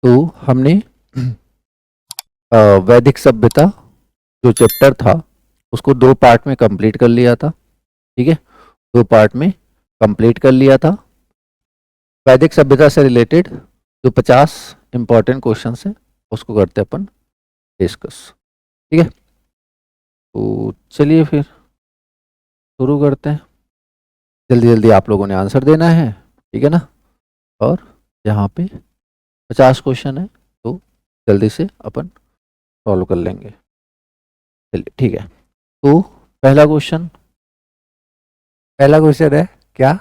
तो हमने वैदिक सभ्यता जो चैप्टर था उसको 2 पार्ट में कंप्लीट कर लिया था। ठीक है, 2 पार्ट में कंप्लीट कर लिया था। वैदिक सभ्यता से रिलेटेड जो 50 इंपॉर्टेंट क्वेश्चन है उसको करते अपन डिस्कस। ठीक है, तो चलिए फिर शुरू करते हैं। जल्दी जल्दी आप लोगों ने आंसर देना है, ठीक है ना। और यहाँ पे 50 क्वेश्चन है तो जल्दी से अपन सॉल्व कर लेंगे। चलिए ठीक है, तो पहला क्वेश्चन है क्या,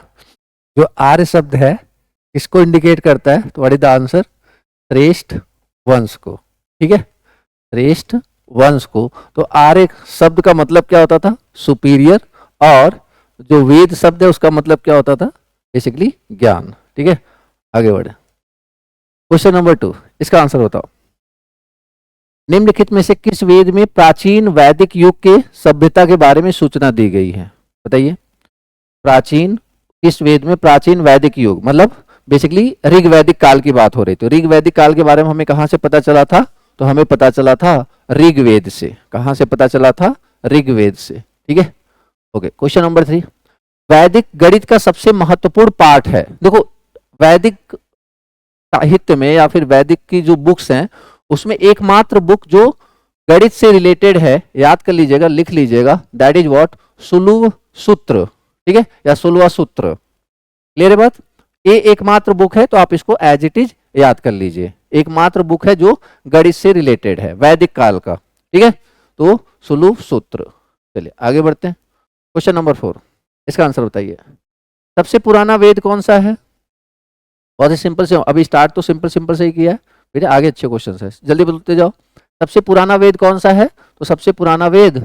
जो आर्य शब्द है इसको इंडिकेट करता है, तो व्हाट इज द आंसर, श्रेष्ठ वंश को। ठीक है, श्रेष्ठ वंश को। तो आर्य शब्द का मतलब क्या होता था, सुपीरियर, और जो वेद शब्द है उसका मतलब क्या होता था, बेसिकली ज्ञान। ठीक है, आगे बढ़े। क्वेश्चन नंबर 2, इसका आंसर बताओ। निम्नलिखित में से किस वेद में प्राचीन वैदिक युग के सभ्यता के बारे में सूचना दी गई है, बताइए। प्राचीन, किस वेद में प्राचीन वैदिक युग मतलब बेसिकली ऋग वैदिक काल की बात हो रही। तो ऋग वैदिक काल के बारे में हमें कहां से पता चला था, तो हमें पता चला था ऋग्वेद से। कहां से पता चला था, ऋग्वेद से। ठीक है, ओके। क्वेश्चन नंबर 3, वैदिक गणित का सबसे महत्वपूर्ण पाठ है। देखो, वैदिक साहित्य में या फिर वैदिक की जो बुक्स हैं उसमें एकमात्र बुक जो गणित से रिलेटेड है, याद कर लीजिएगा, लिख लीजिएगा, दैट इज व्हाट, सुलुव सूत्र। ठीक है, या सुलवा सूत्र। क्लियर है बात, ये एकमात्र बुक है, तो आप इसको एज इट इज याद कर लीजिए। एकमात्र बुक है जो गणित से रिलेटेड है वैदिक काल का। ठीक है, तो सुलुव सूत्र। चलिए आगे बढ़ते हैं। क्वेश्चन नंबर 4, इसका आंसर बताइए। सबसे पुराना वेद कौन सा है। बहुत ही सिंपल से, अभी स्टार्ट तो सिंपल सिंपल से ही किया है, फिर आगे अच्छे क्वेश्चन है, जल्दी बोलते जाओ। सबसे पुराना वेद कौन सा है, तो सबसे पुराना वेद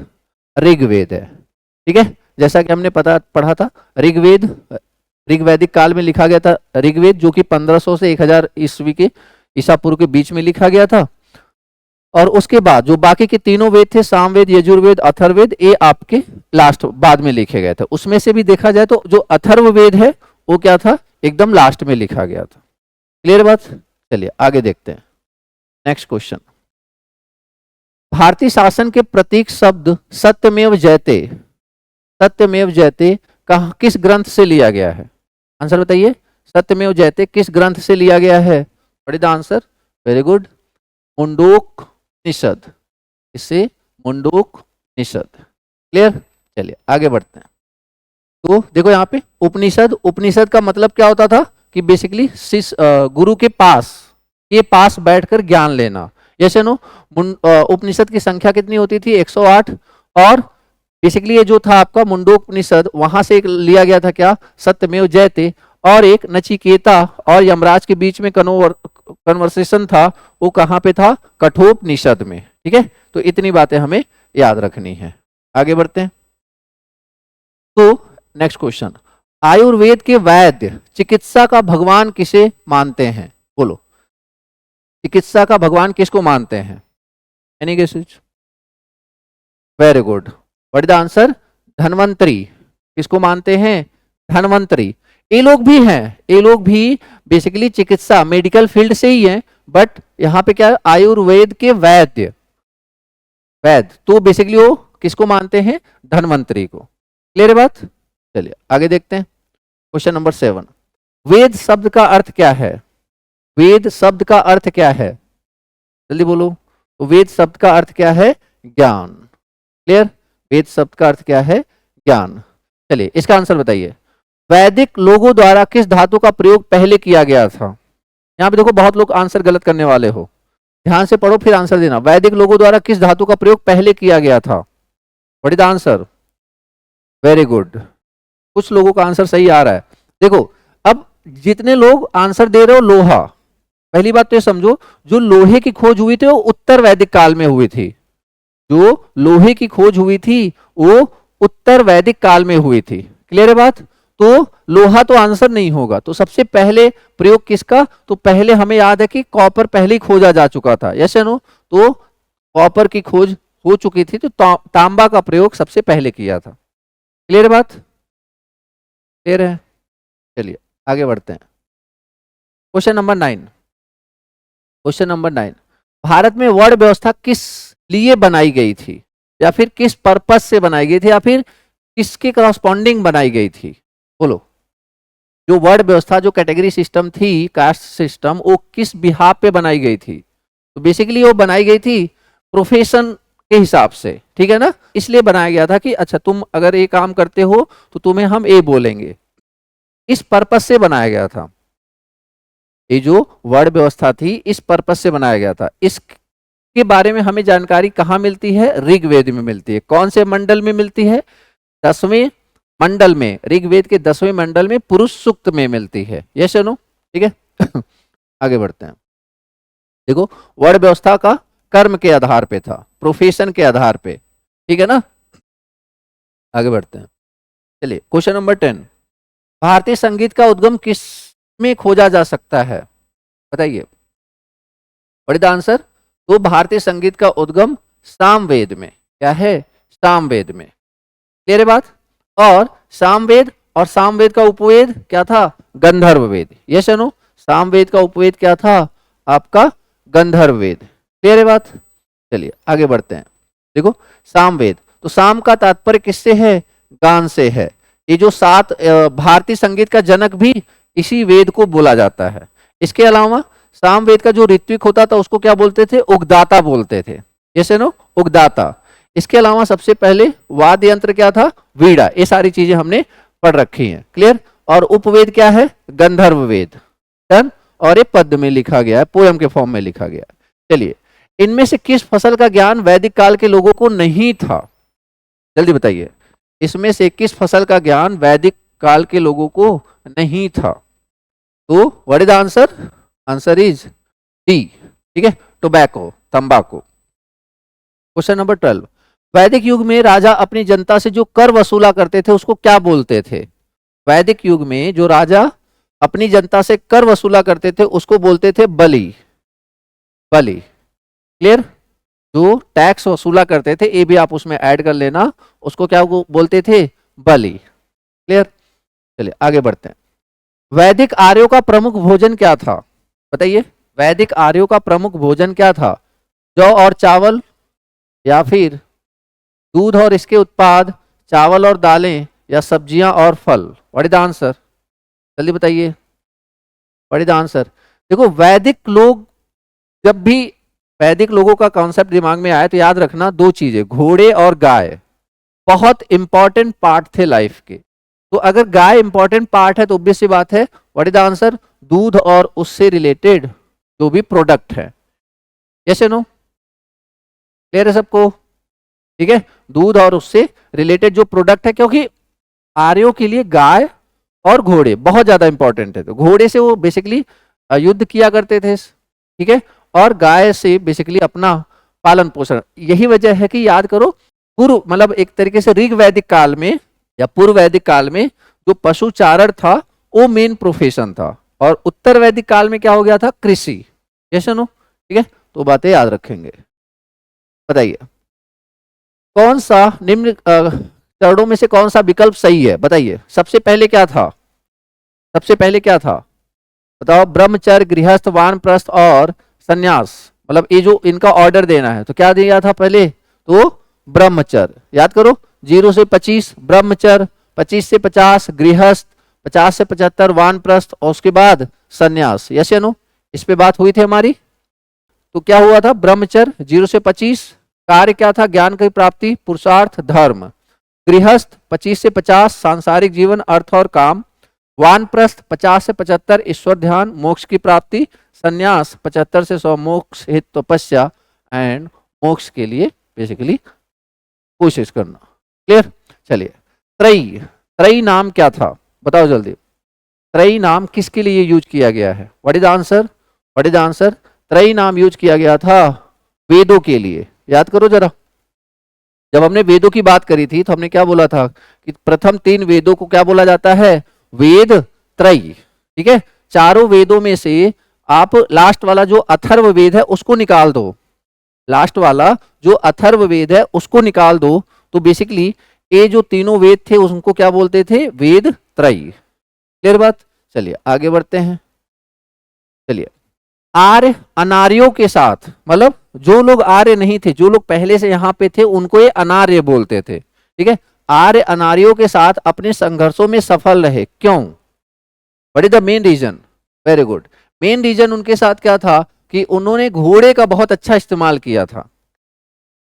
ऋग्वेद है। ठीक है, जैसा कि हमने पढ़ा था, ऋग्वेद ऋग्वैदिक काल में लिखा गया था ऋग्वेद, जो कि 1500 से 1000 ईस्वी के ईसा पूर्व के बीच में लिखा गया था। और उसके बाद जो बाकी के तीनों वेद थे, सामवेद, यजुर्वेद, अथर्ववेद, ये आपके लास्ट बाद में लिखे गए थे। उसमें से भी देखा जाए तो जो अथर्ववेद है वो क्या था, एकदम लास्ट में लिखा गया था। क्लियर बात, चलिए आगे देखते हैं। नेक्स्ट क्वेश्चन, भारतीय शासन के प्रतीक शब्द सत्यमेव जयते, सत्यमेव जयते कहा, किस ग्रंथ से लिया गया है, आंसर बताइए। सत्यमेव जयते किस ग्रंथ से लिया गया है, what is the answer, very good, Mundakopanishad. इससे मुंडोक निषद। क्लियर, चलिए आगे बढ़ते हैं। तो देखो यहाँ पे उपनिषद, उपनिषद का मतलब क्या होता था कि बेसिकली गुरु के पास बैठकर ज्ञान लेना। जैसे नो, उपनिषद की संख्या कितनी होती थी, 108। और बेसिकली ये जो था आपका मुंडोपनिषद, वहां से एक लिया गया था क्या, सत्यमेव जयते। और एक नचिकेता और यमराज के बीच में कन्वर्सेशन था, वो कहाँ पे था, कठोपनिषद में। ठीक है, तो इतनी बातें हमें याद रखनी है। आगे बढ़ते हैं। तो नेक्स्ट क्वेश्चन, आयुर्वेद के वैद्य चिकित्सा का भगवान किसे मानते हैं, बोलो। चिकित्सा का भगवान किसको मानते हैं, any guesses. Very good, what is the answer, Dhanvantari. किसको मानते हैं, धन्वंतरी। ये लोग भी हैं, ये लोग भी बेसिकली चिकित्सा मेडिकल फील्ड से ही हैं, बट यहाँ पे क्या है, आयुर्वेद के वैद्य, वैद्य तो बेसिकली वो किसको मानते हैं, धन्वंतरी को। क्लियर है बात, चलिए आगे देखते हैं। क्वेश्चन नंबर 7, वेद शब्द का अर्थ क्या है, वेद शब्द का अर्थ क्या है, जल्दी बोलो। तो वेद शब्द का अर्थ क्या है, ज्ञान। क्लियर, वेद शब्द का अर्थ क्या है, ज्ञान। चलिए इसका आंसर बताइए। वैदिक लोगों द्वारा किस धातु का प्रयोग पहले किया गया था। यहाँ पे देखो बहुत लोग आंसर गलत करने वाले हो, ध्यान से पढ़ो फिर आंसर देना। वैदिक लोगों द्वारा किस धातु का प्रयोग पहले किया गया था, what is the answer, very good. कुछ लोगों का आंसर सही आ रहा है। देखो, अब जितने लोग आंसर दे रहे हो लोहा, पहली बात तो ये समझो, जो लोहे की खोज हुई थी वो उत्तर वैदिक काल में हुई थी। जो लोहे की खोज हुई थी वो उत्तर वैदिक काल में हुई थी। क्लियर है बात, तो लोहा तो आंसर नहीं होगा। तो सबसे पहले प्रयोग किसका, तो पहले हमें याद है कि कॉपर पहले ही खोजा जा चुका था, यस या नो। तो कॉपर की खोज हो चुकी थी, तो तांबा का प्रयोग सबसे पहले किया था। क्लियर बात, क्लियर है, चलिए आगे बढ़ते हैं। Question number 9, question number 9, Bharat में वर्ण व्यवस्था किस लिए बनाई गई थी, या फिर किस पर्पस से बनाई गई थी, या फिर किसके करस्पॉन्डिंग बनाई गई थी? बोलो। जो वर्ण व्यवस्था, जो कैटेगरी सिस्टम थी, कास्ट सिस्टम, वो किस बिहाफ पे बनाई गई थी? तो बेसिकली वो बनाई गई थी प्रोफेशन के हिसाब से, ठीक है ना। इसलिए बनाया गया था कि अच्छा तुम अगर ये काम करते हो तो तुम्हें हम ये बोलेंगे। इस पर्पस से बनाया गया था। ये जो वर्ण व्यवस्था थी इस पर्पस से बनाया गया था। इसके बारे में हमें जानकारी कहाँ मिलती है? ऋग्वेद में मिलती है। कौन से मंडल में मिलती है? 10वें मंडल में, ऋग्वेद के 10वें मंडल में पुरुष सूक्त में मिलती है। ये सुनो, ठीक है। आगे बढ़ते हैं। देखो, वर्ण व्यवस्था का कर्म के आधार पे था, प्रोफेशन के आधार पे, ठीक है ना। आगे बढ़ते हैं। चलिए, क्वेश्चन नंबर 10, भारतीय संगीत का उद्गम किस में खोजा जा सकता है? बताइए। What is the answer? तो भारतीय संगीत का उद्गम सामवेद में। क्या है? सामवेद में। क्लियर है बात? और सामवेद, और सामवेद का उपवेद क्या था? गंधर्व वेद। यस या नो? सामवेद का उपवेद क्या था? आपका गंधर्व वेद। क्लियर है बात? चलिए आगे बढ़ते हैं। देखो, सामवेद, तो साम का तात्पर्य किससे है? गान से है। ये जो 7 भारतीय संगीत का जनक भी इसी वेद को बोला जाता है। इसके अलावा सामवेद का जो ऋत्विक होता था उसको क्या बोलते थे? उगदाता बोलते थे। जैसे नो, उगदाता। इसके अलावा सबसे पहले वाद्य यंत्र क्या था? वीणा। ये सारी चीजें हमने पढ़ रखी हैं। क्लियर? और उपवेद क्या है? गंधर्व वेद। डन? और ये पद्य में लिखा गया है, पोयम के फॉर्म में लिखा गया है। चलिए, इनमें से किस फसल का ज्ञान वैदिक काल के लोगों को नहीं था? जल्दी बताइए। इसमें से किस फसल का ज्ञान वैदिक काल के लोगों को नहीं था? तो what is the answer? Answer is D. ठीक है, टोबैको, तंबाकू। क्वेश्चन नंबर 12, वैदिक युग में राजा अपनी जनता से जो कर वसूला करते थे उसको क्या बोलते थे? वैदिक युग में जो राजा अपनी जनता से कर वसूला करते थे उसको बोलते थे बलि। बलि। क्लियर? जो टैक्स वसूला करते थे, ये भी आप उसमें ऐड कर लेना, उसको क्या बोलते थे? बलि। क्लियर? चलिए आगे बढ़ते हैं। वैदिक आर्यों का प्रमुख भोजन क्या था? बताइए। वैदिक आर्यों का प्रमुख भोजन क्या था? जौ और चावल, या फिर दूध और इसके उत्पाद, चावल और दालें, या सब्जियां और फल? What is the answer? जल्दी बताइए। What is the answer? देखो, वैदिक लोग, जब भी वैदिक लोगों का कॉन्सेप्ट दिमाग में आया तो याद रखना 2 चीजें, घोड़े और गाय बहुत इंपॉर्टेंट पार्ट थे लाइफ के। तो अगर गाय इंपॉर्टेंट पार्ट है तो ऑब्वियस सी बात है, व्हाट इज द आंसर? दूध और उससे रिलेटेड जो भी प्रोडक्ट है। यस या नो? क्लियर है सबको? ठीक है, दूध और उससे रिलेटेड जो प्रोडक्ट है, क्योंकि आर्यों के लिए गाय और घोड़े बहुत ज्यादा इंपॉर्टेंट है। तो घोड़े से वो बेसिकली युद्ध किया करते थे, ठीक है, और गाय से बेसिकली अपना पालन पोषण। यही वजह है कि याद करो, पूर्व मतलब एक तरीके से ऋग वैदिक काल में या पूर्व वैदिक काल में जो पशु चारण था वो मेन प्रोफेशन था, और उत्तर वैदिक काल में क्या हो गया था? कृषि। Yes no? ठीक है, तो बातें याद रखेंगे। बताइए, कौन सा निम्न चरणों में से कौन सा विकल्प सही है? बताइए। सबसे पहले क्या था? सबसे पहले क्या था? बताओ। ब्रह्मचर्य, गृहस्थ, वानप्रस्थ और सन्यास। मतलब ये जो इनका ऑर्डर देना है तो क्या दिया था पहले? तो ब्रह्मचर्य। याद करो, 0 से 25 ब्रह्मचर्य, 25 से 50 गृहस्थ, 50 से 75 वानप्रस्थ, और उसके बाद सन्यास। यस या नो? इस पे बात हुई थी हमारी। तो क्या हुआ था? ब्रह्मचर्य 0 से 25, कार्य क्या था? ज्ञान की प्राप्ति, पुरुषार्थ, धर्म। गृहस्थ 25 से 50 सांसारिक जीवन, अर्थ और काम। वानप्रस्थ 50 से 75 ईश्वर ध्यान, मोक्ष की प्राप्ति। सन्यास 75 से 100 मोक्ष हित तपस्या एंड मोक्ष के लिए बेसिकली कोशिश करना। क्लियर? चलिए, त्रयी। त्रयी नाम क्या था? बताओ जल्दी। त्रयी नाम किसके लिए यूज किया गया है? What is the answer? What is the answer? त्रयी नाम यूज किया गया था वेदों के लिए। याद करो जरा, जब हमने वेदों की बात करी थी तो हमने क्या बोला था कि प्रथम 3 वेदों को क्या बोला जाता है? वेद त्रयी। ठीक है, चारों वेदों में से आप लास्ट वाला जो अथर्व वेद है उसको निकाल दो। लास्ट वाला जो अथर्व वेद है उसको निकाल दो, तो बेसिकली ये जो तीनों वेद थे उनको क्या बोलते थे? वेद त्रयी। क्लियर बात? चलिए आगे बढ़ते हैं। चलिए आर्य अनार्यों के साथ, मतलब जो लोग आर्य नहीं थे, जो लोग पहले से यहां पे थे, उनको ये अनार्य बोलते थे। ठीक है, आर्य अनार्यों के साथ अपने संघर्षों में सफल रहे। क्यों? What is the main reason? Very good. Main reason उनके साथ क्या था कि उन्होंने घोड़े का बहुत अच्छा इस्तेमाल किया था।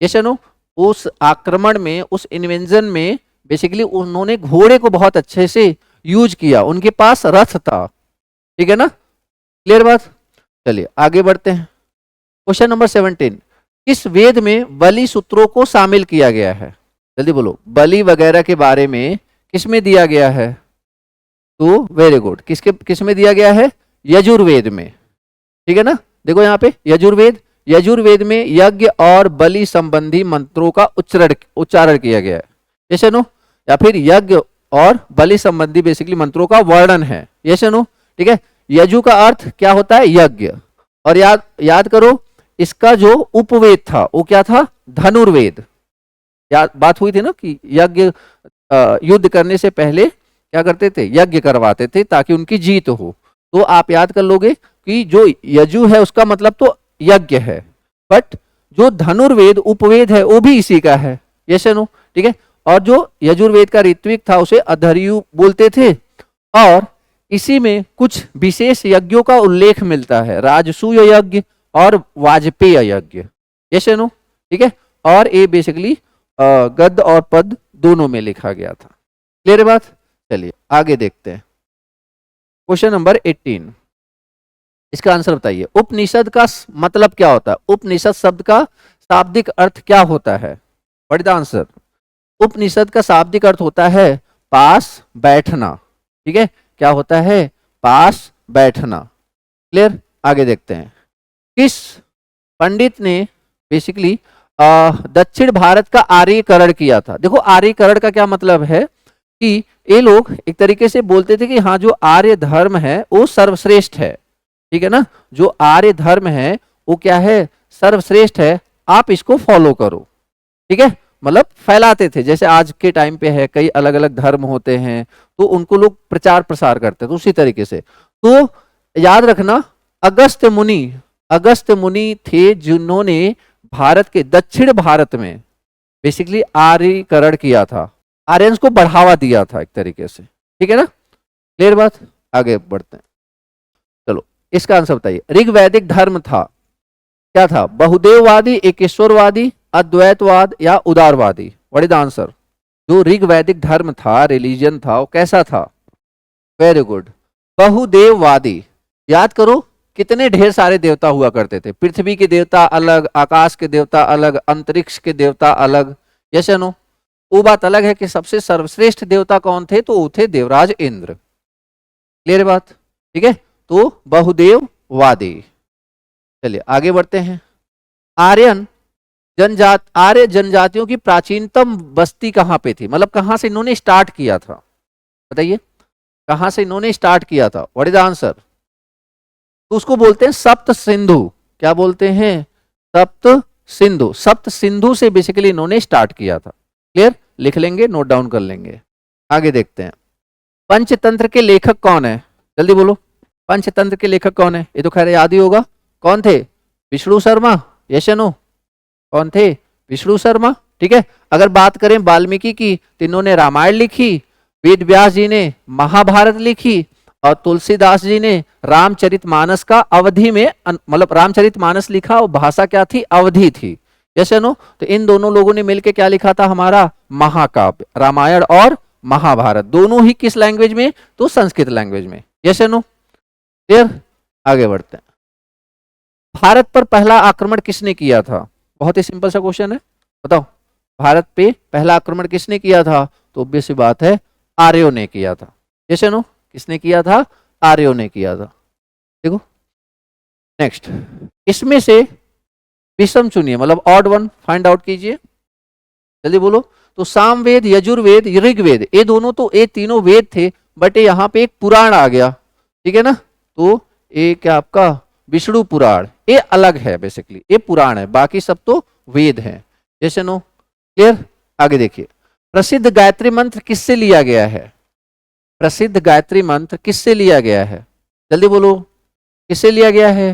यस नो, उस आक्रमण में, उस इन्वेंजन में बेसिकली उन्होंने घोड़े को बहुत अच्छे से यूज किया, उनके पास रथ था। ठीक है ना, क्लियर बात? चलिए आगे बढ़ते हैं। क्वेश्चन नंबर 17, किस वेद में बलि सूत्रों को शामिल किया गया है? जल्दी बोलो, बलि वगैरह के बारे में किस में दिया गया है? तो वेरी गुड, किस में दिया गया है? यजुर्वेद में। ठीक है ना, देखो यहाँ पे यजुर्वेद, यजुर्वेद में यज्ञ और बलि संबंधी मंत्रों का उच्चारण किया गया है। यस नो, या फिर यज्ञ और बलि संबंधी बेसिकली मंत्रों का वर्णन है। यस नो, ठीक है। यजु का अर्थ क्या होता है? यज्ञ। और याद करो, इसका जो उपवेद था वो क्या था? धनुर्वेद। याद बात हुई थी ना कि यज्ञ युद्ध करने से पहले क्या करते थे? यज्ञ करवाते थे ताकि उनकी जीत हो। तो आप याद कर लोगे कि जो यजु है उसका मतलब तो यज्ञ है, बट जो धनुर्वेद उपवेद है वो भी इसी का है। यस नो, ठीक है। और जो यजुर्वेद का ऋत्विक था उसे अधर्यु बोलते थे, और इसी में कुछ विशेष यज्ञों का उल्लेख मिलता है, राजसूय यज्ञ और वाजपेय यज्ञ। यस नो, ठीक है। और ये बेसिकली गद्य और पद दोनों में लिखा गया था। क्लियर है बात? चलिए आगे देखते हैं। क्वेश्चन नंबर 18, इसका आंसर बताइए। उपनिषद का मतलब क्या होता है? उपनिषद शब्द का शाब्दिक अर्थ क्या होता है? What is the answer? Upanishad का शाब्दिक अर्थ होता है पास बैठना। ठीक है, क्या होता है? पास बैठना। क्लियर? आगे देखते हैं। किस पंडित ने बेसिकली दक्षिण भारत का आर्यीकरण किया था? देखो, आर्यीकरण का क्या मतलब है कि ये लोग एक तरीके से बोलते थे कि हाँ, जो आर्य धर्म है वो सर्वश्रेष्ठ है। ठीक है ना, जो आर्य धर्म है वो क्या है? सर्वश्रेष्ठ है, आप इसको फॉलो करो। ठीक है, मतलब फैलाते थे, जैसे आज के टाइम पे है कई अलग अलग धर्म होते हैं तो उनको लोग प्रचार प्रसार करते थे, तो उसी तरीके से। तो याद रखना, अगस्त्य मुनि थे जिन्होंने भारत के दक्षिण भारत में बेसिकली आर्यीकरण किया था, आर्यंस को बढ़ावा दिया था एक तरीके से। ठीक है ना, क्लियर बात? आगे बढ़ते हैं। चलो इसका आंसर बताइए। ऋग्वैदिक धर्म था, क्या था? बहुदेववादी, एकेश्वरवादी, अद्वैतवाद या उदारवादी? What is the answer? जो ऋग्वैदिक धर्म था, रिलीजन था, वो कैसा था? वेरी गुड, बहुदेववादी। याद करो, कितने ढेर सारे देवता हुआ करते थे। पृथ्वी के देवता अलग, आकाश के देवता अलग, अंतरिक्ष के देवता अलग। यस या नो? वो बात अलग है कि सबसे सर्वश्रेष्ठ देवता कौन थे? तो वो थे देवराज इंद्र। क्लियर बात? ठीक है, तो बहुदेववादी। चलिए आगे बढ़ते हैं। आर्य जनजातियों की प्राचीनतम बस्ती कहां पे थी? मतलब कहां से इन्होंने स्टार्ट किया था? बताइए, कहां से इन्होंने स्टार्ट किया था? What is the answer? तो उसको बोलते हैं सप्त सिंधु। क्या बोलते हैं? सप्त सिंधु। सप्त सिंधु से बेसिकली इन्होंने स्टार्ट किया था। क्लियर? लिख लेंगे, नोट डाउन कर लेंगे। आगे देखते हैं। पंचतंत्र के लेखक कौन है? जल्दी बोलो, पंचतंत्र के लेखक कौन है? ये तो खैर याद ही होगा। कौन थे? विष्णु शर्मा। यस या नो? कौन थे? विष्णु शर्मा। ठीक है, अगर बात करें वाल्मीकि की तो इन्होंने रामायण लिखी, वेद व्यास जी ने महाभारत लिखी, और तुलसीदास जी ने रामचरितमानस का अवधि में मतलब रामचरितमानस लिखा, और भाषा क्या थी? अवधि थी। यस या नो? तो इन दोनों लोगों ने मिलकर क्या लिखा था? हमारा महाकाव्य, रामायण और महाभारत। दोनों ही किस लैंग्वेज में? तो संस्कृत लैंग्वेज में। यस या नो? क्लियर? आगे बढ़ते हैं। भारत पर पहला आक्रमण किसने किया था? बहुत ही सिंपल सा क्वेश्चन है, बताओ। भारत पे पहला आक्रमण किसने किया था? तो ऑब्वियस सी बात है, आर्यों ने किया था। यस या नो? किसने किया था? आर्यों ने किया था। देखो नेक्स्ट, इसमें से विषम चुनिए, मतलब ऑड वन फाइंड आउट कीजिए। जल्दी बोलो। तो सामवेद, यजुर्वेद, ऋग्वेद, ये दोनों तो ये तीनों वेद थे, बट यहाँ पे एक पुराण आ गया। ठीक है ना, तो ये क्या आपका विष्णु पुराण, ये अलग है बेसिकली, ये पुराण है, बाकी सब तो वेद है। जैसे नो? क्लियर? आगे देखिए। प्रसिद्ध गायत्री मंत्र किससे लिया गया है? प्रसिद्ध गायत्री मंत्र किससे लिया गया है? जल्दी बोलो, किससे लिया गया है?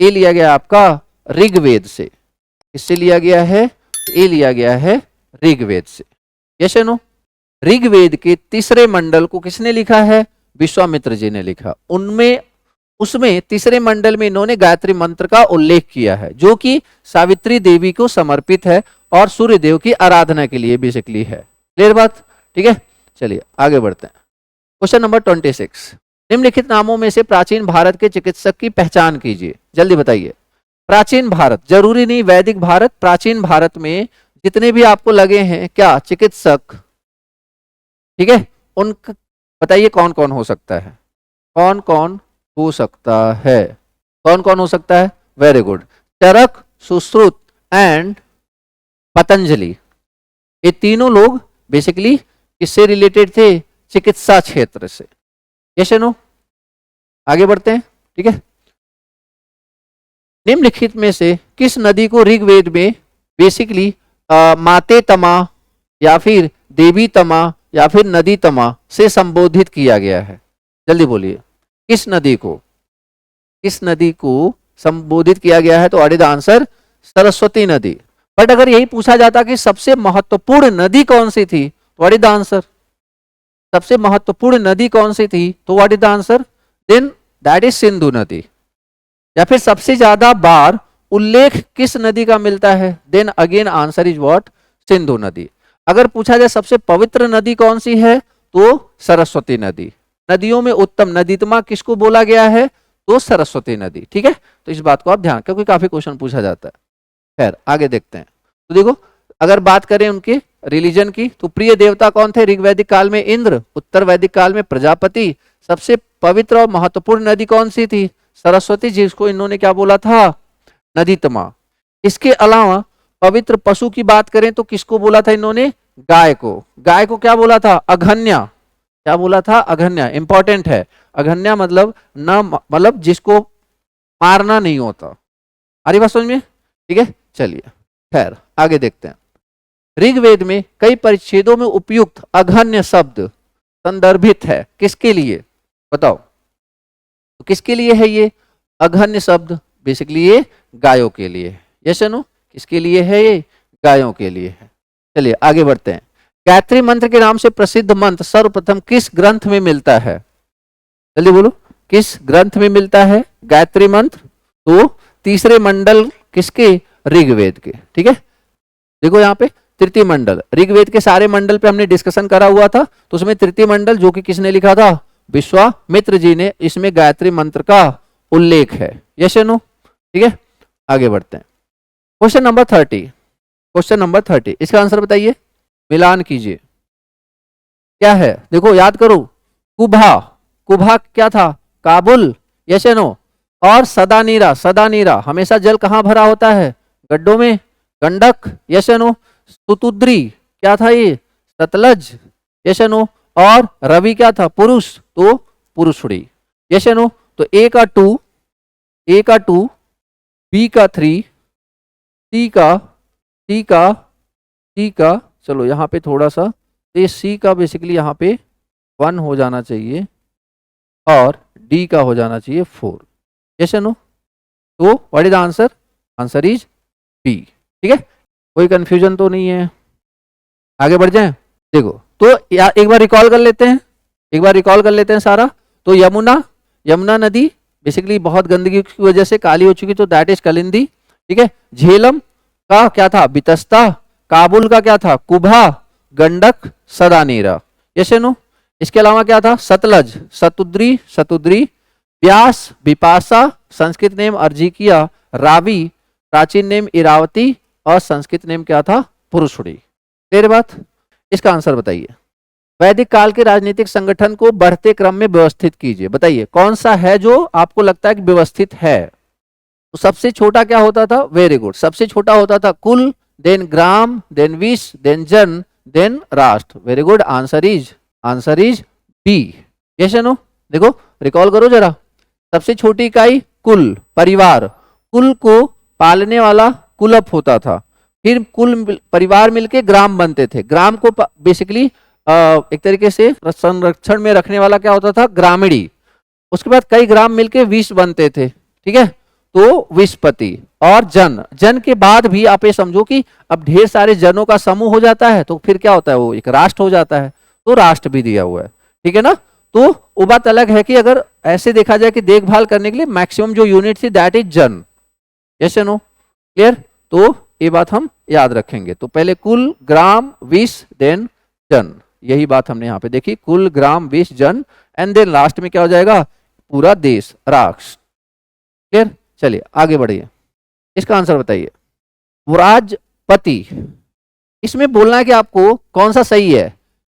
ए लिया गया आपका ऋग्वेद से। किससे लिया गया है? ए लिया गया है ऋग्वेद से। Yes no? ऋग्वेद के तीसरे मंडल को किसने लिखा है? विश्वामित्र जी ने लिखा। उसमें तीसरे मंडल में इन्होंने गायत्री मंत्र का उल्लेख किया है, जो कि सावित्री देवी को समर्पित है और सूर्य देव की आराधना के लिए बेसिकली है। क्लियर बात? ठीक है, चलिए आगे बढ़ते हैं। क्वेश्चन नंबर 26, निम्नलिखित नामों में से प्राचीन भारत के चिकित्सक की पहचान कीजिए। जल्दी बताइए। प्राचीन भारत, जरूरी नहीं वैदिक भारत, प्राचीन भारत में जितने भी आपको लगे हैं क्या चिकित्सक, ठीक है, उन बताइए कौन कौन हो सकता है? कौन कौन हो सकता है? कौन कौन हो सकता है? Very good. Charaka, Sushruta and Patanjali, ये तीनों लोग बेसिकली किससे रिलेटेड थे? चिकित्सा क्षेत्र से। Yes no? आगे बढ़ते हैं। ठीक है, निम्नलिखित में से किस नदी को ऋग्वेद में बेसिकली माते तमा या फिर देवी तमा या फिर नदी तमा से संबोधित किया गया है? जल्दी बोलिए। किस नदी को, किस नदी को संबोधित किया गया है? तो what is the answer? Saraswati नदी। बट अगर यही पूछा जाता कि सबसे महत्वपूर्ण नदी कौन सी थी, तो व्हाट इज द आंसर? सबसे महत्वपूर्ण नदी कौन सी थी, तो what is the answer? Then that is Sindhu नदी। या फिर सबसे ज्यादा बार उल्लेख किस नदी का मिलता है? Then again answer is what? Sindhu नदी। अगर पूछा जाए सबसे पवित्र नदी कौन सी है, तो सरस्वती नदी। नदियों में उत्तम नदीतमा किसको बोला गया है? तो सरस्वती नदी। ठीक है, तो इस बात को आप ध्यान, क्योंकि काफी क्वेश्चन पूछा जाता है। खैर आगे देखते हैं। तो देखो, अगर बात करें उनके रिलीजन की, तो प्रिय देवता कौन थे ऋग्वैदिक काल में? इंद्र। उत्तर वैदिक काल में प्रजापति। सबसे पवित्र और महत्वपूर्ण नदी कौन सी थी? सरस्वती, जिसको इन्होंने क्या बोला था? नदीतमा। इसके अलावा पवित्र पशु की बात करें तो किसको बोला था इन्होंने? गाय को। गाय को क्या बोला था? अघन्या। क्या बोला था? अघन्या। इंपॉर्टेंट है, अघन्या मतलब न, मतलब जिसको मारना नहीं होता। आ रही बात समझ में? ठीक है, चलिए खैर आगे देखते हैं। ऋग्वेद में कई परिच्छेदों में उपयुक्त अघन्य शब्द संदर्भित है, किसके लिए? बताओ, तो किसके लिए है ये अघन्य शब्द? बेसिकली ये गायों के लिए। Yes no? किसके लिए है ये? गायों के लिए है। चलिए आगे बढ़ते हैं। गायत्री मंत्र के नाम से प्रसिद्ध मंत्र सर्वप्रथम किस ग्रंथ में मिलता है? जल्दी बोलो, किस ग्रंथ में मिलता है गायत्री मंत्र? तो तीसरे मंडल किसके? ऋग्वेद के। ठीक है, देखो यहाँ पे तृतीय मंडल, ऋग्वेद के सारे मंडल पे हमने डिस्कशन करा हुआ था, तो उसमें तृतीय मंडल जो कि किसने लिखा था? विश्वामित्र जी ने, इसमें गायत्री मंत्र का उल्लेख है। Yes no? ठीक है, आगे बढ़ते हैं। क्वेश्चन नंबर 30, क्वेश्चन नंबर 30, इसका आंसर बताइए, मिलान कीजिए। क्या है? देखो याद करो, कुभा, कुभा क्या था? काबुल। Yes no? और सदानीरा, सदानीरा हमेशा जल कहां भरा होता है? गड्ढों में। गंडक। Yes no? सुतुद्री क्या था? ये सतलज। Yes no? और रवि क्या था? पुरुष, तो पुरुषड़ी। Yes no? तो ए का 2, ए का 2, बी का 3, सी का, सी का, सी का, चलो यहाँ पे थोड़ा सा, ये सी का बेसिकली यहाँ पे 1 हो जाना चाहिए और डी का हो जाना चाहिए 4। Yes no? तो what is the answer? Answer is B. ठीक है, कोई कंफ्यूजन तो नहीं है? आगे बढ़ जाएं। देखो तो एक बार रिकॉल कर लेते हैं, एक बार रिकॉल कर लेते हैं सारा। तो यमुना, यमुना नदी बेसिकली बहुत गंदगी की वजह से काली हो चुकी, तो दैट इज कलिंदी। ठीक है, झेलम का क्या था? बितस्ता। काबुल का क्या था? कुभा। गंडक, सदानीरा। Yes no? इसके अलावा क्या था? सतलज, सतुद्री, सतुद्री। व्यास, विपाशा, संस्कृत नेम अर्जिकिया। रावी, प्राचीन नेम इरावती, और संस्कृत नेम क्या था? पुरुषड़ी। क्लियर बात? इसका आंसर बताइए। वैदिक काल के राजनीतिक संगठन को बढ़ते क्रम में व्यवस्थित कीजिए। बताइए कौन सा है जो आपको लगता है कि व्यवस्थित है? तो सबसे छोटा क्या होता था? वेरी गुड, सबसे छोटा होता था कुल, देन ग्राम, देन विश्व, देन जन, देन राष्ट्र। Very good, answer is B. Yes no? देखो रिकॉल करो जरा। सबसे छोटी इकाई कुल, परिवार। कुल को पालने वाला कुलप होता था, फिर कुल परिवार मिलके ग्राम बनते थे। ग्राम को बेसिकली एक तरीके से संरक्षण में रखने वाला क्या होता था? ग्रामीणी। उसके बाद कई ग्राम मिलके विश्व बनते थे। ठीक है, तो विस्पति, और जन, जन के बाद भी आप ये समझो कि अब ढेर सारे जनों का समूह हो जाता है तो फिर क्या होता है, वो एक राष्ट्र हो जाता है, तो राष्ट्र भी दिया हुआ है, ठीक है ना। तो वो बात अलग है कि अगर ऐसे देखा जाए कि देखभाल करने के लिए मैक्सिमम जो यूनिट थी दैट इज जन, यस नो, क्लियर। तो ये बात हम याद रखेंगे। तो पहले कुल, ग्राम, विष, देन जन, यही बात हमने यहाँ पे देखी, कुल, ग्राम, विष, जन, एंड देन लास्ट में क्या हो जाएगा, पूरा देश, राष्ट्र, क्लियर। चलिए आगे बढ़िए, इसका आंसर बताइए। राजपति, इसमें बोलना है कि आपको कौन सा सही है।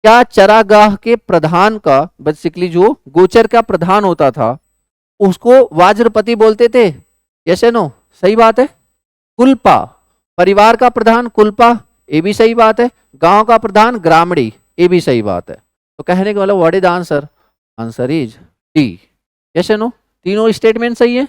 क्या चरागाह के प्रधान का, बेसिकली जो गोचर का प्रधान होता था उसको वाज्रपति बोलते थे, यस या नो, सही बात है। कुलपा, परिवार का प्रधान कुलपा, ये भी सही बात है। गांव का प्रधान ग्रामणी, ये भी सही बात है। तो कहने का मतलब what is answer, answer is D, yes या नो, तीनों स्टेटमेंट सही है।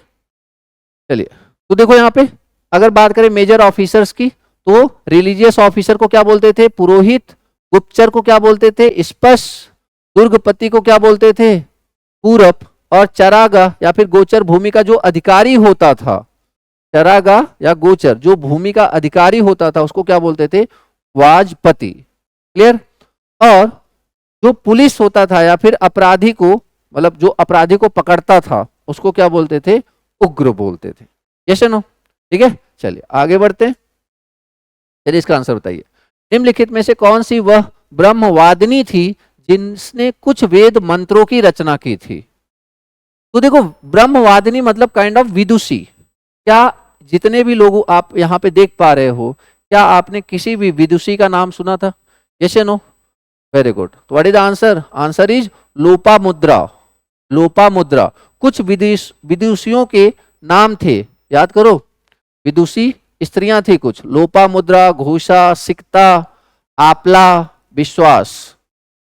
चलिए तो देखो यहाँ पे अगर बात करें मेजर ऑफिसर्स की, तो रिलीजियस ऑफिसर को क्या बोलते थे, पुरोहित, गुप्तचर को क्या बोलते थे, स्पष्ट, दुर्गपति को क्या बोलते थे, पूरब, और चरागाह या फिर गोचर भूमि का जो अधिकारी होता था, चरागाह या गोचर जो भूमि का अधिकारी होता था उसको क्या बोलते थे, वाजपति, क्लियर। और जो पुलिस होता था या फिर अपराधी को, मतलब जो अपराधी को पकड़ता था उसको क्या बोलते थे, उग्र बोलते थे, यस नो, ठीक है। चलिए आगे बढ़ते हैं। चलिए इसका आंसर बताइए। निम्नलिखित में से कौन सी वह ब्रह्मवादिनी थी जिसने कुछ वेद मंत्रों की रचना की थी। तो देखो ब्रह्मवादिनी मतलब काइंड ऑफ विदुषी। क्या जितने भी लोग आप यहाँ पे देख पा रहे हो, क्या आपने किसी भी विदुषी का नाम सुना था, यस या नो, वेरी गुड। तो what is the answer, answer is Lopamudra, Lopamudra. कुछ विदुषियों के नाम थे, याद करो, विदुषी स्त्रियां थी कुछ, लोपामुद्रा, घोषा, सिकता, आपला, विश्वास,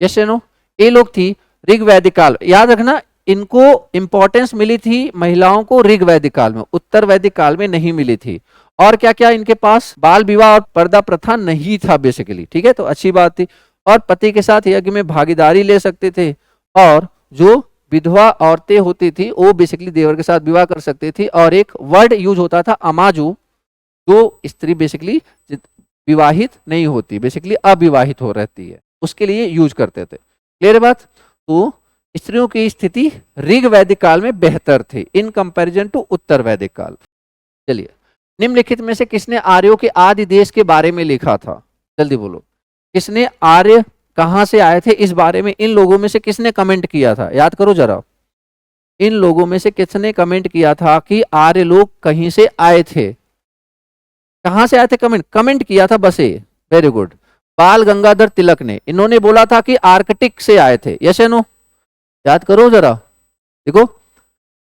यस नो, ये लोग थी ऋग्वैदिक काल। याद रखना इनको इंपॉर्टेंस मिली थी महिलाओं को ऋग्वैदिक काल में, उत्तर वैदिक काल में नहीं मिली थी। और क्या क्या इनके पास, बाल विवाह और पर्दा प्रथा नहीं था बेसिकली, ठीक है, तो अच्छी बात थी। और पति के साथ यज्ञ में भागीदारी ले सकते थे, और जो विधवा औरतें होती थी वो बेसिकली देवर के साथ विवाह कर सकती थी। और एक वर्ड यूज होता था अमाजू, जो स्त्री बेसिकली विवाहित नहीं होती, बेसिकली अविवाहित हो रहती है, उसके लिए यूज करते थे, क्लियर बात। तो स्त्रियों की स्थिति ऋग वैदिक काल में बेहतर थी इन कंपैरिजन टू उत्तर वैदिक काल। चलिए निम्नलिखित में से किसने आर्यों के आदि देश के बारे में लिखा था, जल्दी बोलो, किसने, आर्य कहां से आए थे इस बारे में इन लोगों में से किसने कमेंट किया था, याद करो जरा, इन लोगों में से किसने कमेंट किया था कि आर्य लोग कहीं से आए थे, कहां से आए थे, कमेंट किया था बस, ये वेरी गुड। बाल गंगाधर तिलक ने, इन्होंने बोला था कि आर्कटिक से आए थे, यस या नो, याद करो जरा, देखो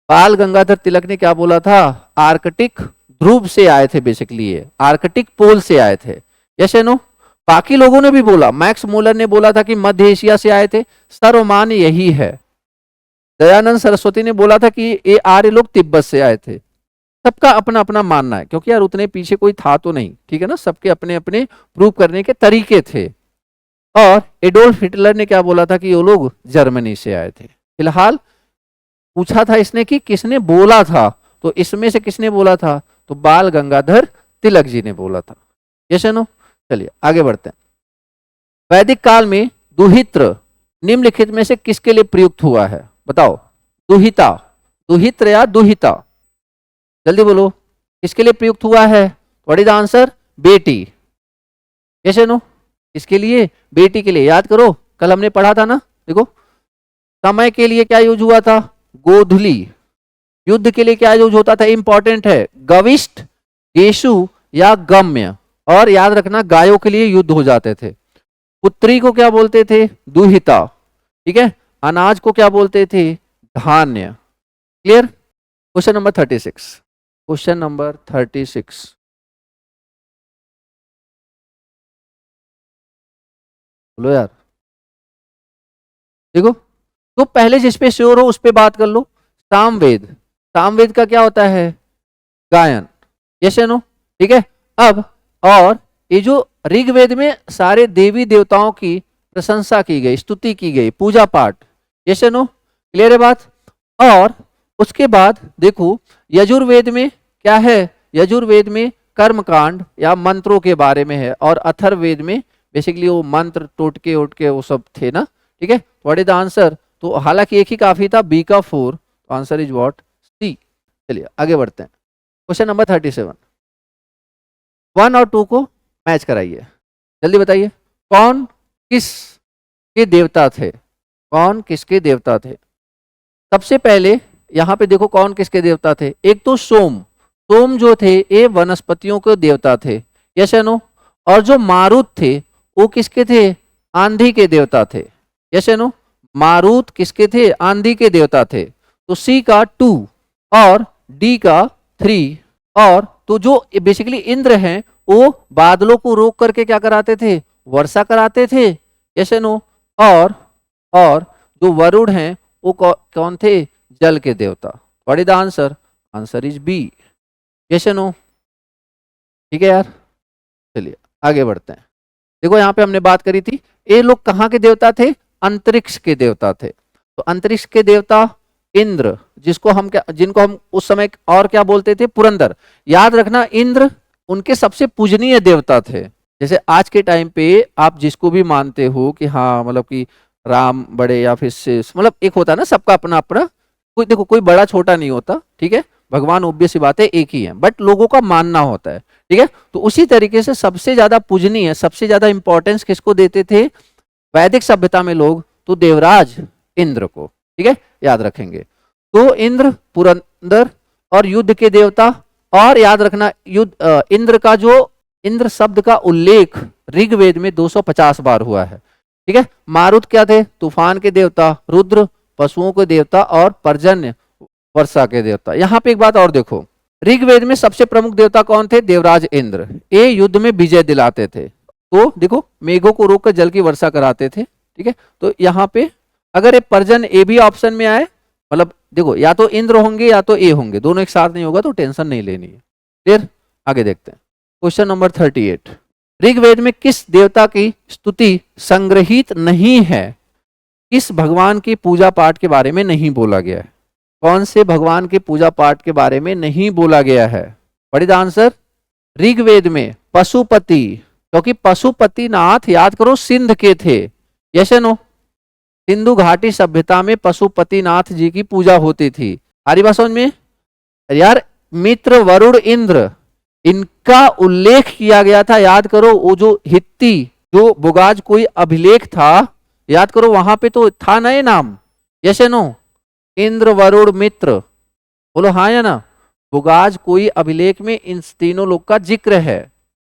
बाल गंगाधर तिलक ने क्या बोला था, आर्कटिक ध्रुव से आए थे, बेसिकली ये आर्कटिक पोल से आए थे, यस या नो। बाकी लोगों ने भी बोला, मैक्स मूलर ने बोला था कि मध्य एशिया से आए थे, सर्वमान्य यही है। दयानंद सरस्वती ने बोला था कि ये आर्य लोग तिब्बत से आए थे। सबका अपना अपना मानना है, क्योंकि यार उतने पीछे कोई था तो नहीं, ठीक है ना, सबके अपने अपने प्रूव करने के तरीके थे। और एडोल्फ हिटलर ने क्या बोला था कि वो लोग जर्मनी से आए थे। फिलहाल पूछा था इसने कि किसने बोला था, तो इसमें से किसने बोला था, तो बाल गंगाधर तिलक जी ने बोला था, यस या नो। चलिए आगे बढ़ते हैं। वैदिक काल में दुहित्र निम्नलिखित में से किसके लिए प्रयुक्त हुआ है, बताओ, दुहिता, दुहित्र या दुहिता, जल्दी बोलो, किसके लिए प्रयुक्त हुआ है, व्हाट इज द आंसर, बेटी, यस या नो, इसके लिए, बेटी के लिए, याद करो कल हमने पढ़ा था ना, देखो समय के लिए क्या यूज हुआ था, गोधुली, युद्ध के लिए क्या यूज होता था, इंपॉर्टेंट है, गविष्ठ, गेशु या गम्य, और याद रखना गायों के लिए युद्ध हो जाते थे। पुत्री को क्या बोलते थे, दुहिता, ठीक है, अनाज को क्या बोलते थे, धान्य, clear. Question number 36, question number 36, बोलो यार, देखो तो पहले जिस पे श्योर हो उस पे बात कर लो। सामवेद, सामवेद का क्या होता है, गायन, यस या नो, ठीक है। अब और ये जो ऋग्वेद में सारे देवी देवताओं की प्रशंसा की गई, स्तुति की गई, पूजा पाठ, यस या नो, क्लियर है बात। और उसके बाद देखो यजुर्वेद में क्या है, यजुर्वेद में कर्मकांड या मंत्रों के बारे में है, और अथर्ववेद में बेसिकली वो मंत्र टोटके ओटके वो सब थे ना, ठीक है। What is the answer? तो हालांकि एक ही काफी था, बी का 4, तो आंसर इज व्हाट, सी। चलिए आगे बढ़ते हैं। क्वेश्चन नंबर 37, 1 और 2 को मैच कराइए, जल्दी बताइए। कौन किस के देवता थे? कौन किसके देवता थे? सबसे पहले यहाँ पे देखो कौन किसके देवता थे। एक तो सोम, सोम जो थे ये वनस्पतियों के देवता थे, यस या नो। और जो मारुत थे वो किसके थे? आंधी के देवता थे, यस या नो। मारुत किसके थे? आंधी के देवता थे। तो सी का 2 और डी का 3। और तो जो बेसिकली इंद्र हैं वो बादलों को रोक करके क्या कराते थे? वर्षा कराते थे, यस या नो। और जो वरुण हैं वो कौन थे? जल के देवता। What is the answer? Answer is B, yes या नो। ठीक है यार, चलिए आगे बढ़ते हैं। देखो यहाँ पे हमने बात करी थी, ये लोग कहाँ के देवता थे? अंतरिक्ष के देवता थे। तो अंतरिक्ष के देवता इंद्र, जिनको हम उस समय और क्या बोलते थे? पुरंदर। याद रखना, इंद्र उनके सबसे पूजनीय देवता थे। जैसे आज के टाइम पे आप जिसको भी मानते हो कि हाँ मतलब कि राम बड़े या फिर शेष, मतलब एक होता है ना सबका अपना अपना, कोई देखो कोई बड़ा छोटा नहीं होता, ठीक है। भगवान ऑब्वियस सी बात है एक ही है, बट लोगों का मानना होता है, ठीक है। तो उसी तरीके से सबसे ज्यादा पूजनीय, सबसे ज्यादा इंपॉर्टेंस किसको देते थे वैदिक सभ्यता में लोग? तो देवराज इंद्र को, ठीक है, याद रखेंगे। तो इंद्र, पुरंदर और युद्ध के देवता। और याद रखना युद्ध इंद्र का जो इंद्र शब्द का उल्लेख ऋग्वेद में 250 बार हुआ है, ठीक है। मारुत क्या थे? तूफान के देवता। रुद्र पशुओं के देवता और पर्जन्य वर्षा के देवता। यहाँ पे एक बात और देखो, ऋग्वेद में सबसे प्रमुख देवता कौन थे? देवराज इंद्र। ये युद्ध में विजय दिलाते थे। तो देखो मेघों को रोककर जल की वर्षा कराते थे, ठीक है। तो यहाँ पे अगर ये पर्जन्य ए भी ऑप्शन में आए, मतलब देखो या तो इंद्र होंगे या तो ए होंगे, दोनों एक साथ नहीं होगा, तो टेंशन नहीं लेनी है। फिर आगे देखते हैं क्वेश्चन नंबर 38। ऋग्वेद में किस देवता की स्तुति संग्रहित नहीं है? किस भगवान की पूजा पाठ के बारे में नहीं बोला गया है? कौन से भगवान के पूजा पाठ के बारे में नहीं बोला गया है? What is the answer? Rigveda में पशुपति, क्योंकि पशुपतिनाथ याद करो सिंध के थे, यस या नो। सिंधु घाटी सभ्यता में पशुपतिनाथ जी की पूजा होती थी। हमारी बात समझ में यार? मित्र, वरुण, इंद्र, इनका उल्लेख किया गया था। याद करो वो जो हित्ती, जो बुगाज कोई अभिलेख था, याद करो वहां पे तो था नए नाम, यस या नो। इंद्र, वरुण, मित्र, बोलो हाँ या ना। बुगाज कोई अभिलेख में इन तीनों लोग का जिक्र है,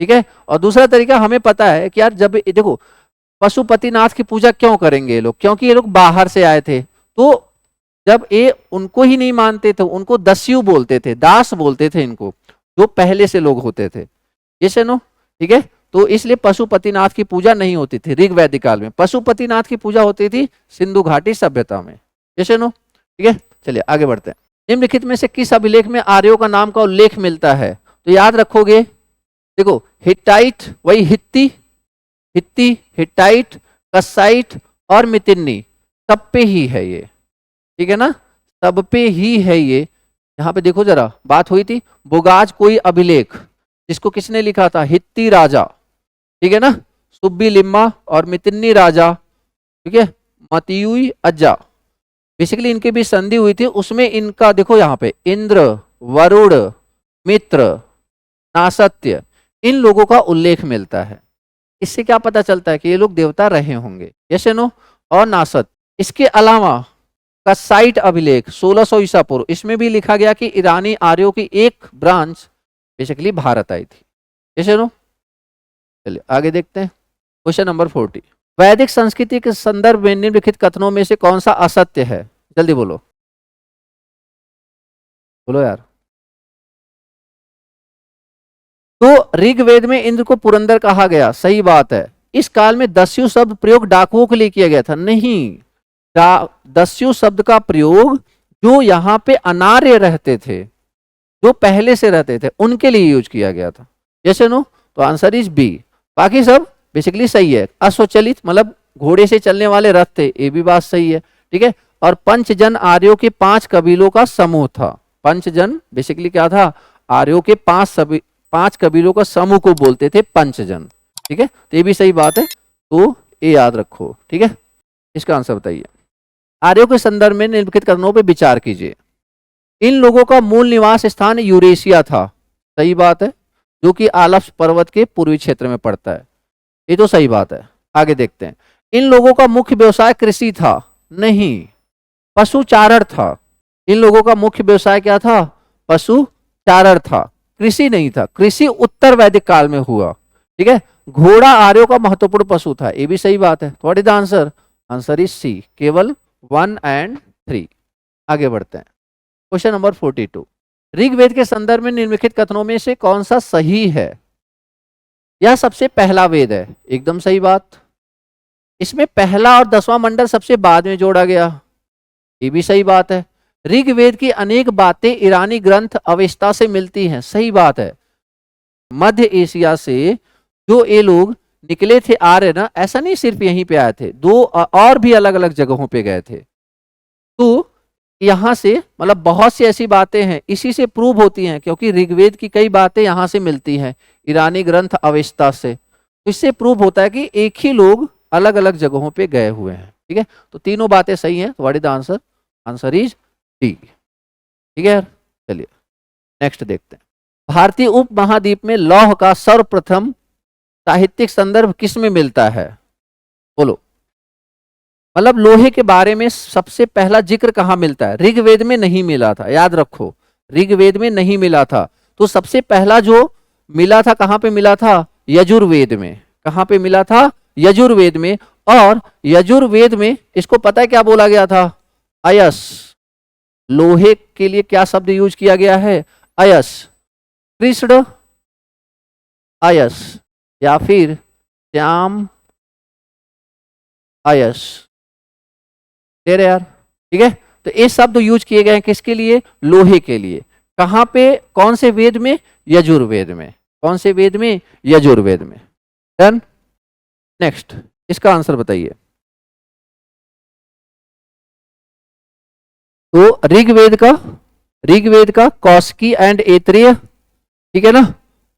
ठीक है। और दूसरा तरीका हमें पता है कि यार जब देखो पशुपतिनाथ की पूजा क्यों करेंगे ये लोग? क्योंकि ये लोग बाहर से आए थे। तो जब ये उनको ही नहीं मानते थे, उनको दस्यु बोलते थे, दास बोलते थे इनको, जो पहले से लोग होते थे, यस या नो, ठीक है। तो इसलिए पशुपतिनाथ की पूजा नहीं होती थी ऋग्वैदिक काल में। पशुपतिनाथ की पूजा होती थी सिंधु घाटी सभ्यता में, यस या नो, ठीक है। चलिए आगे बढ़ते हैं। निम्नलिखित में से किस अभिलेख में आर्यों का नाम का उल्लेख मिलता है? तो याद रखोगे, देखो हिट्टाइट, वही हित्ती, हिट्टाइट, कसाइट और मितिन्नी, सब पे ही है ये, ठीक है ना, सब पे ही है ये। यहाँ पे देखो जरा, बात हुई थी बुगाज कोई अभिलेख, जिसको किसने लिखा था? हित्ती राजा, ठीक है ना, सुब्बी लिम्मा और मितिन्नी राजा, ठीक है, मतियुई अज्जा। बेसिकली इनके भी संधि हुई थी, उसमें इनका देखो यहाँ पे इंद्र, वरुण, मित्र, नासत्य, इन लोगों का उल्लेख मिलता है। इससे क्या पता चलता है कि ये लोग देवता रहे होंगे, यस या नो। और नासत, इसके अलावा कसाइट अभिलेख 1600 ईसा पूर्व, इसमें भी लिखा गया कि ईरानी आर्यों की एक ब्रांच बेसिकली भारत आई थी, यस या नो। चलिए आगे देखते हैं क्वेश्चन नंबर 40। वैदिक संस्कृति के संदर्भ में निम्नलिखित कथनों में से कौन सा असत्य है? जल्दी बोलो, बोलो यार। तो ऋग्वेद में इंद्र को पुरंदर कहा गया, सही बात है। इस काल में दस्यु शब्द प्रयोग डाकुओं के लिए किया गया था, नहीं। दस्यु शब्द का प्रयोग जो यहाँ पे अनार्य रहते थे, जो पहले से रहते थे, उनके लिए यूज किया गया था, यस या नो। तो आंसर इज बी। बाकी सब बेसिकली सही है। अश्वचलित मतलब घोड़े से चलने वाले रथ थे, ये भी बात सही है, ठीक है। और पंचजन आर्यों के 5 कबीलों का समूह था। पंचजन बेसिकली क्या था? आर्यों के 5 कबीलों का समूह को बोलते थे पंचजन। ठीक है, तो ये भी सही बात है, तो ये याद रखो। ठीक है, इसका आंसर बताइए। आर्यों के संदर्भ में निम्नलिखित कथनों पर विचार कीजिए। इन लोगों का मूल निवास स्थान यूरेशिया था, सही बात है, जो कि आल्प्स पर्वत के पूर्वी क्षेत्र में पड़ता है, ये तो सही बात है। आगे देखते हैं। इन लोगों का मुख्य व्यवसाय कृषि था, नहीं, पशुचारण था। इन लोगों का मुख्य व्यवसाय क्या था? पशुचारण था, कृषि नहीं था। कृषि उत्तर वैदिक काल में हुआ। ठीक है, घोड़ा आर्यों का महत्वपूर्ण पशु था, ये भी सही बात है। What is the answer? Answer is C, केवल 1 और 3। आगे बढ़ते हैं। Question number 42। ऋग्वेद के संदर्भ में निम्नलिखित कथनों में से कौन सा सही है? यह सबसे पहला वेद है, एकदम सही बात। इसमें पहला और 10वां मंडल सबसे बाद में जोड़ा गया, ये भी सही बात है। ऋग्वेद की अनेक बातें ईरानी ग्रंथ अवेस्ता से मिलती हैं, सही बात है। मध्य एशिया से जो ये लोग निकले थे आर्य ना, ऐसा नहीं सिर्फ यहीं पे आए थे, 2 और भी अलग अलग जगहों पे गए थे। तो यहां से मतलब बहुत सी ऐसी बातें हैं, इसी से प्रूव होती हैं, क्योंकि ऋग्वेद की कई बातें यहां से मिलती हैं ईरानी ग्रंथ अवेस्ता से। तो इससे प्रूव होता है कि एक ही लोग अलग अलग जगहों पे गए हुए हैं। ठीक है, तो तीनों बातें सही हैं। What is the answer? Answer is D. ठीक है, चलिए नेक्स्ट देखते हैं। भारतीय उपमहाद्वीप में लौह का सर्वप्रथम साहित्यिक संदर्भ किस में मिलता है? बोलो, मतलब लोहे के बारे में सबसे पहला जिक्र कहां मिलता है? ऋग्वेद में नहीं मिला था, याद रखो, ऋग्वेद में नहीं मिला था। तो सबसे पहला जो मिला था कहां पे मिला था? यजुर्वेद में। कहां पे मिला था? यजुर्वेद में। और यजुर्वेद में इसको पता है क्या बोला गया था? अयस। लोहे के लिए क्या शब्द यूज किया गया है? अयस। कृष्ण अयस या फिर श्याम अयस। तेरे यार, ठीक है, तो ये शब्द यूज किए गए हैं किसके लिए? लोहे के लिए। कहां पे? कौन से वेद में? यजुर्वेद में। कौन से वेद में? यजुर्वेद में। डन। नेक्स्ट, इसका आंसर बताइए। तो ऋग्वेद का कौशिकी एंड ऐत्रेय, ठीक है ना,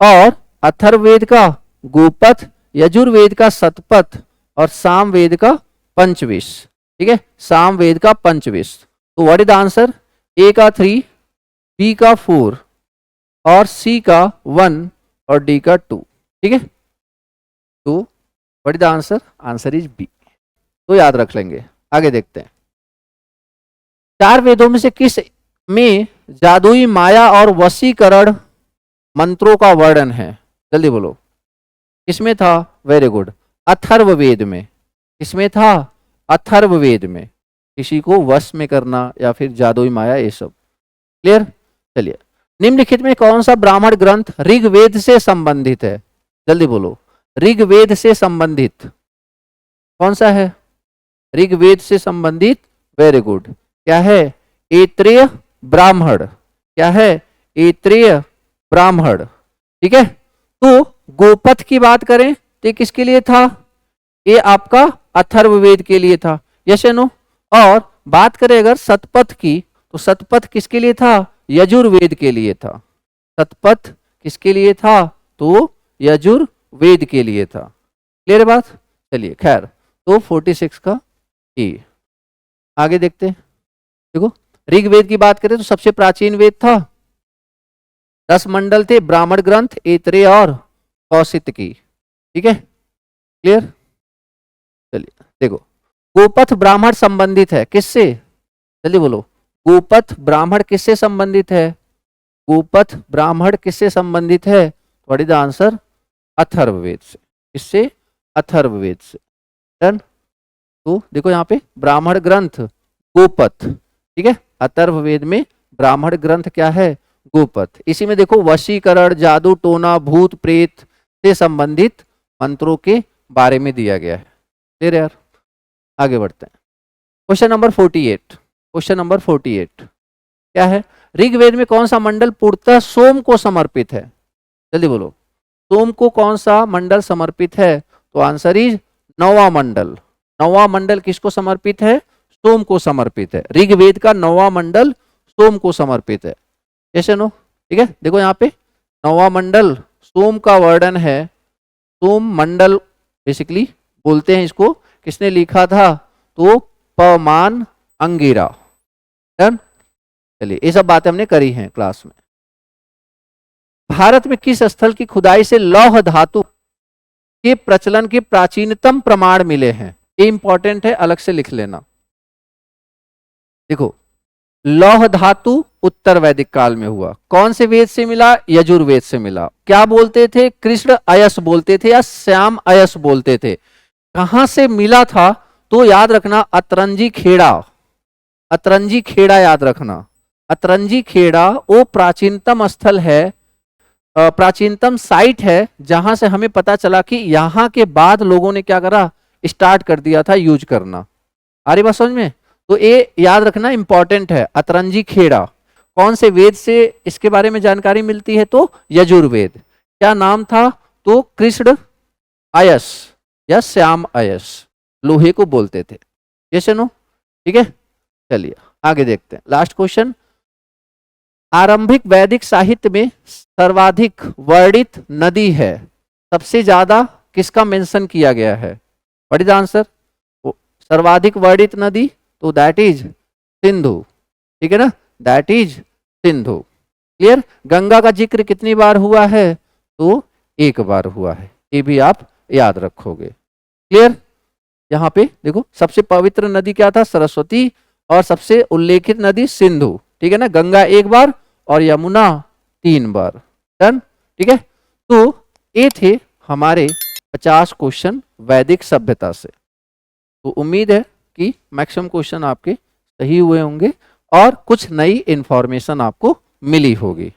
और अथर्ववेद का गोपथ, यजुर्वेद का शतपथ और सामवेद का पंचविश। ठीक है, सामवेद का पंचविश। तो व्हाट इज द आंसर? ए का 3, बी का 4 और सी का 1 और डी का 2। ठीक है, तो what is the answer? Answer is B. तो याद रख लेंगे। आगे देखते हैं। 4 वेदों में से किस में जादुई माया और वशीकरण मंत्रों का वर्णन है? जल्दी बोलो, किसमें था? वेरी गुड, अथर्ववेद में। किसमें था? अथर्ववेद में। किसी को वश में करना या फिर जादुई माया, ये सब क्लियर। चलिए, निम्नलिखित में कौन सा ब्राह्मण ग्रंथ ऋग्वेद से संबंधित है? जल्दी बोलो, ऋग्वेद से संबंधित कौन सा है? ऋग्वेद से संबंधित, वेरी गुड, क्या है? ऐत्रेय ब्राह्मण। क्या है? ऐत्रेय ब्राह्मण। ठीक है, तो गोपथ की बात करें तो ये किसके लिए था? ये आपका अथर्ववेद के लिए था, यस या नो। और बात करें अगर शतपथ की, तो शतपथ किसके लिए था? यजुर्वेद के लिए था। शतपथ किसके लिए था? तो यजुर्वेद के लिए था। क्लियर बात? चलिए खैर, तो 46 का ए। आगे देखते हैं। देखो, ऋग्वेद की बात करें तो सबसे प्राचीन वेद था, 10 मंडल थे, ब्राह्मण ग्रंथ, ऐत्रेय और कौशिकी। ठीक है, क्लियर। चलिए देखो, गोपथ ब्राह्मण संबंधित है किससे? जल्दी बोलो, गोपथ ब्राह्मण किससे संबंधित है? गोपथ ब्राह्मण किससे संबंधित है? What is the answer? Atharvaveda से। किससे? अथर्ववेद से। डन। तो देखो यहाँ पे ब्राह्मण ग्रंथ गोपथ, ठीक है, अथर्ववेद में ब्राह्मण ग्रंथ क्या है? गोपथ। इसी में देखो वशीकरण, जादू टोना, भूत प्रेत से संबंधित मंत्रों के बारे में दिया गया है। क्लियर यार? आगे बढ़ते हैं। Question number 48। क्वेश्चन नंबर 48 क्या है? ऋग्वेद में कौन सा मंडल पूर्णतः सोम को समर्पित है? जल्दी बोलो, सोम को कौन सा मंडल समर्पित है? तो आंसर इज 9वां मंडल। 9वां मंडल किसको समर्पित है? सोम को समर्पित है। ऋग्वेद का 9वां मंडल सोम को समर्पित है। यस या नो? ठीक है, देखो यहाँ पे 9वां मंडल सोम का वर्णन है। सोम मंडल बेसिकली बोलते हैं इसको, किसने लिखा था? तो पवमान अंगिरा। डन। चलिए ये सब बातें हमने करी हैं क्लास में। भारत में किस स्थल की खुदाई से लौह धातु के प्रचलन के प्राचीनतम प्रमाण मिले हैं? ये इंपॉर्टेंट है, अलग से लिख लेना। देखो, लौह धातु उत्तर वैदिक काल में हुआ। कौन से वेद से मिला? यजुर्वेद से मिला। क्या बोलते थे? कृष्ण अयस बोलते थे या श्याम अयस बोलते थे। कहां से मिला था? तो याद रखना, अतरंजी खेड़ा। अतरंजी खेड़ा याद रखना। अतरंजी खेड़ा वो प्राचीनतम स्थल है, प्राचीनतम साइट है जहां से हमें पता चला कि यहां के बाद लोगों ने क्या करा, स्टार्ट कर दिया था यूज करना। आ रही बात समझ में? तो ये याद रखना, इंपॉर्टेंट है। अतरंजी खेड़ा कौन से वेद से इसके बारे में जानकारी मिलती है? तो यजुर्वेद। क्या नाम था? तो कृष्ण अयस या श्याम अयस, लोहे को बोलते थे। जैसे नो, ठीक है। चलिए आगे देखते हैं, लास्ट क्वेश्चन। आरंभिक वैदिक साहित्य में सर्वाधिक वर्णित नदी है, सबसे ज्यादा किसका मेंशन किया गया है? What is answer? सर्वाधिक वर्णित नदी, तो दैट इज सिंधु। ठीक है ना, that is Sindhu. Clear? Ganga का जिक्र कितनी बार हुआ है? तो एक बार हुआ है, ये भी आप याद रखोगे। क्लियर? यहाँ पे देखो, सबसे पवित्र नदी क्या था? सरस्वती। और सबसे उल्लेखित नदी सिंधु। ठीक है ना, गंगा एक बार और यमुना 3 बार। डन। ठीक है, तो ये थे हमारे 50 क्वेश्चन वैदिक सभ्यता से। तो उम्मीद है कि मैक्सिमम क्वेश्चन आपके सही हुए होंगे और कुछ नई इंफॉर्मेशन आपको मिली होगी।